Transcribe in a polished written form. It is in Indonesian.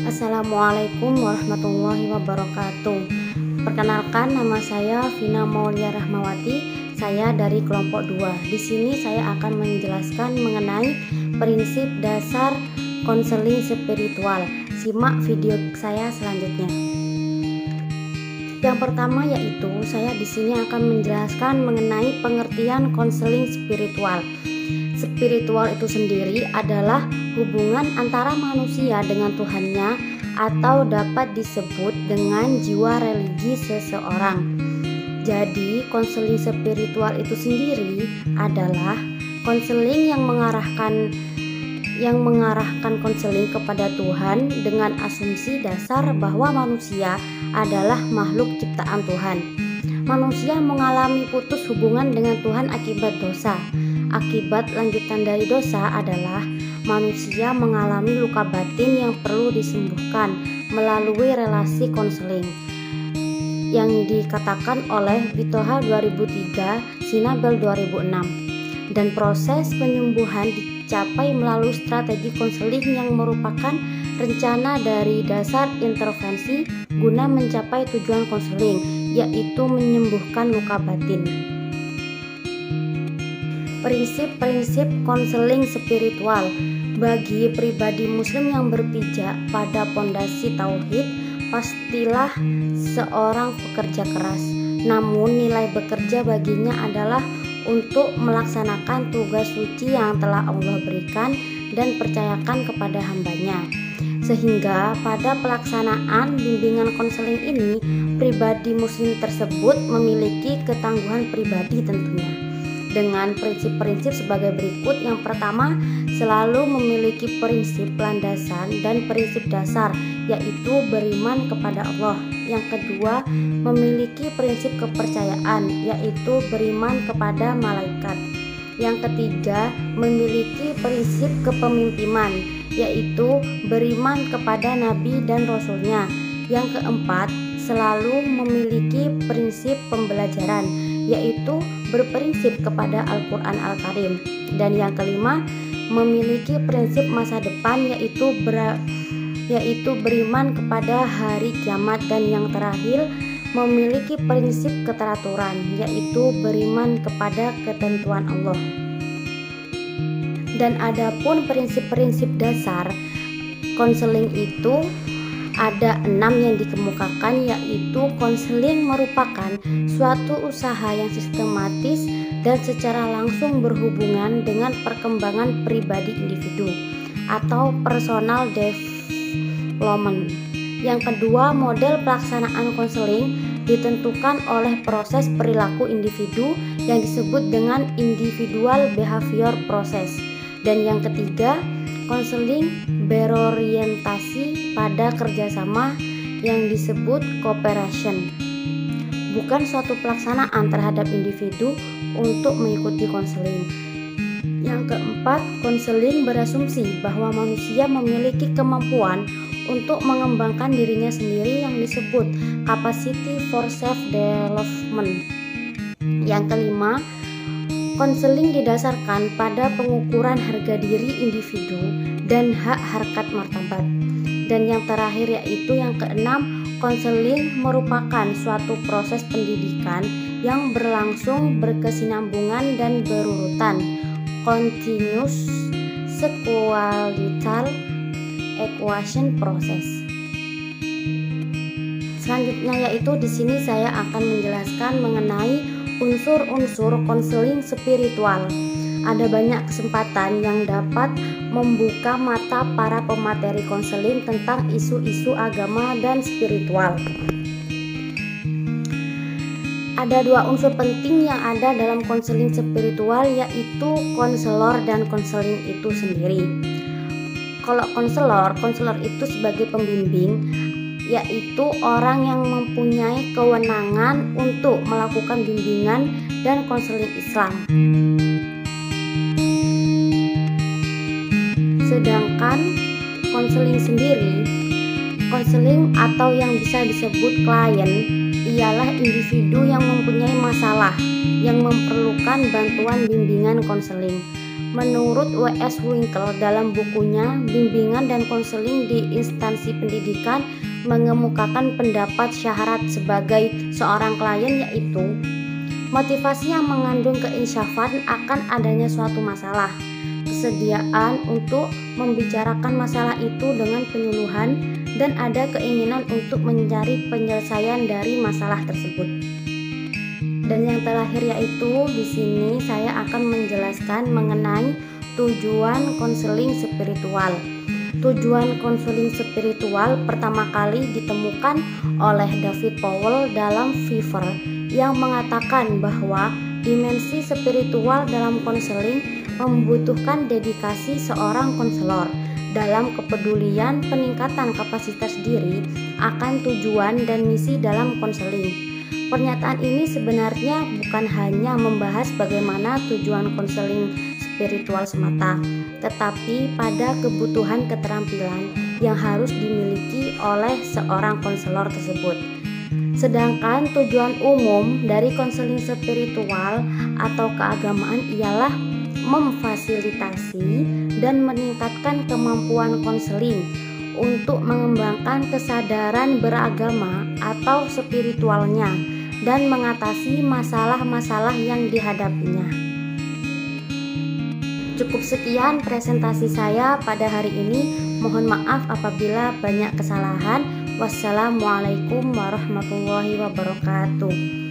Assalamualaikum warahmatullahi wabarakatuh. Perkenalkan, nama saya Vina Maulia Rahmawati. Saya dari kelompok 2. Di sini saya akan menjelaskan mengenai prinsip dasar konseling spiritual. Simak video saya selanjutnya. Yang pertama yaitu saya di sini akan menjelaskan mengenai pengertian konseling spiritual. Spiritual itu sendiri adalah hubungan antara manusia dengan Tuhannya, atau dapat disebut dengan jiwa religi seseorang. Jadi, konseling spiritual itu sendiri adalah konseling yang mengarahkan konseling kepada Tuhan dengan asumsi dasar bahwa manusia adalah makhluk ciptaan Tuhan. Manusia mengalami putus hubungan dengan Tuhan akibat dosa. Akibat lanjutan dari dosa adalah manusia mengalami luka batin yang perlu disembuhkan melalui relasi konseling yang dikatakan oleh Vitoha 2003, Sinabel 2006. Dan proses penyembuhan dicapai melalui strategi konseling yang merupakan rencana dari dasar intervensi guna mencapai tujuan konseling, yaitu menyembuhkan luka batin. Prinsip-prinsip konseling spiritual bagi pribadi muslim yang berpijak pada pondasi tauhid, pastilah seorang pekerja keras. Namun nilai bekerja baginya adalah untuk melaksanakan tugas suci yang telah Allah berikan dan percayakan kepada hambanya. Sehingga pada pelaksanaan bimbingan konseling ini, pribadi muslim tersebut memiliki ketangguhan pribadi tentunya, dengan prinsip-prinsip sebagai berikut. Yang pertama, selalu memiliki prinsip landasan dan prinsip dasar, yaitu beriman kepada Allah. Yang kedua, memiliki prinsip kepercayaan, yaitu beriman kepada malaikat. Yang ketiga, memiliki prinsip kepemimpinan, yaitu beriman kepada nabi dan rasulnya. Yang keempat, selalu memiliki prinsip pembelajaran, yaitu berprinsip kepada Al-Quran Al-Karim. Dan yang kelima, memiliki prinsip masa depan, yaitu beriman kepada hari kiamat. Dan yang terakhir, memiliki prinsip keteraturan, yaitu beriman kepada ketentuan Allah. Dan adapun prinsip-prinsip dasar konseling itu ada 6 yang dikemukakan, yaitu konseling merupakan suatu usaha yang sistematis dan secara langsung berhubungan dengan perkembangan pribadi individu atau personal development. Yang kedua, model pelaksanaan konseling ditentukan oleh proses perilaku individu yang disebut dengan individual behavior process. Dan yang ketiga, konseling berorientasi pada kerjasama yang disebut cooperation, bukan suatu pelaksanaan terhadap individu untuk mengikuti konseling. Yang keempat, konseling berasumsi bahwa manusia memiliki kemampuan untuk mengembangkan dirinya sendiri yang disebut capacity for self-development. Yang kelima, konseling didasarkan pada pengukuran harga diri individu dan hak harkat martabat. Dan yang terakhir yaitu yang keenam, konseling merupakan suatu proses pendidikan yang berlangsung berkesinambungan dan berurutan, continuous sequential equation process. Selanjutnya yaitu di sini saya akan menjelaskan mengenai unsur-unsur konseling spiritual. Ada banyak kesempatan yang dapat membuka mata para pemateri konseling tentang isu-isu agama dan spiritual. Ada 2 unsur penting yang ada dalam konseling spiritual, yaitu konselor dan konseling itu sendiri. Kalau konselor itu sebagai pembimbing, yaitu orang yang mempunyai kewenangan untuk melakukan bimbingan dan konseling Islam. Sedangkan konseling sendiri, konseling atau yang bisa disebut klien, ialah individu yang mempunyai masalah yang memerlukan bantuan bimbingan konseling. Menurut W.S. Winkle dalam bukunya Bimbingan dan Konseling di Instansi Pendidikan mengemukakan pendapat syarat sebagai seorang klien, yaitu motivasi yang mengandung keinsyafan akan adanya suatu masalah, kesediaan untuk membicarakan masalah itu dengan penyuluhan, dan ada keinginan untuk mencari penyelesaian dari masalah tersebut. Dan yang terakhir yaitu di sini saya akan menjelaskan mengenai tujuan konseling spiritual. Tujuan konseling spiritual pertama kali ditemukan oleh David Powell dalam Fever, yang mengatakan bahwa dimensi spiritual dalam konseling membutuhkan dedikasi seorang konselor dalam kepedulian peningkatan kapasitas diri akan tujuan dan misi dalam konseling. Pernyataan ini sebenarnya bukan hanya membahas bagaimana tujuan konseling spiritual semata, tetapi pada kebutuhan keterampilan yang harus dimiliki oleh seorang konselor tersebut. Sedangkan tujuan umum dari konseling spiritual atau keagamaan ialah memfasilitasi dan meningkatkan kemampuan konseling untuk mengembangkan kesadaran beragama atau spiritualnya dan mengatasi masalah-masalah yang dihadapinya. Cukup sekian presentasi saya pada hari ini. Mohon maaf apabila banyak kesalahan. Wassalamualaikum warahmatullahi wabarakatuh.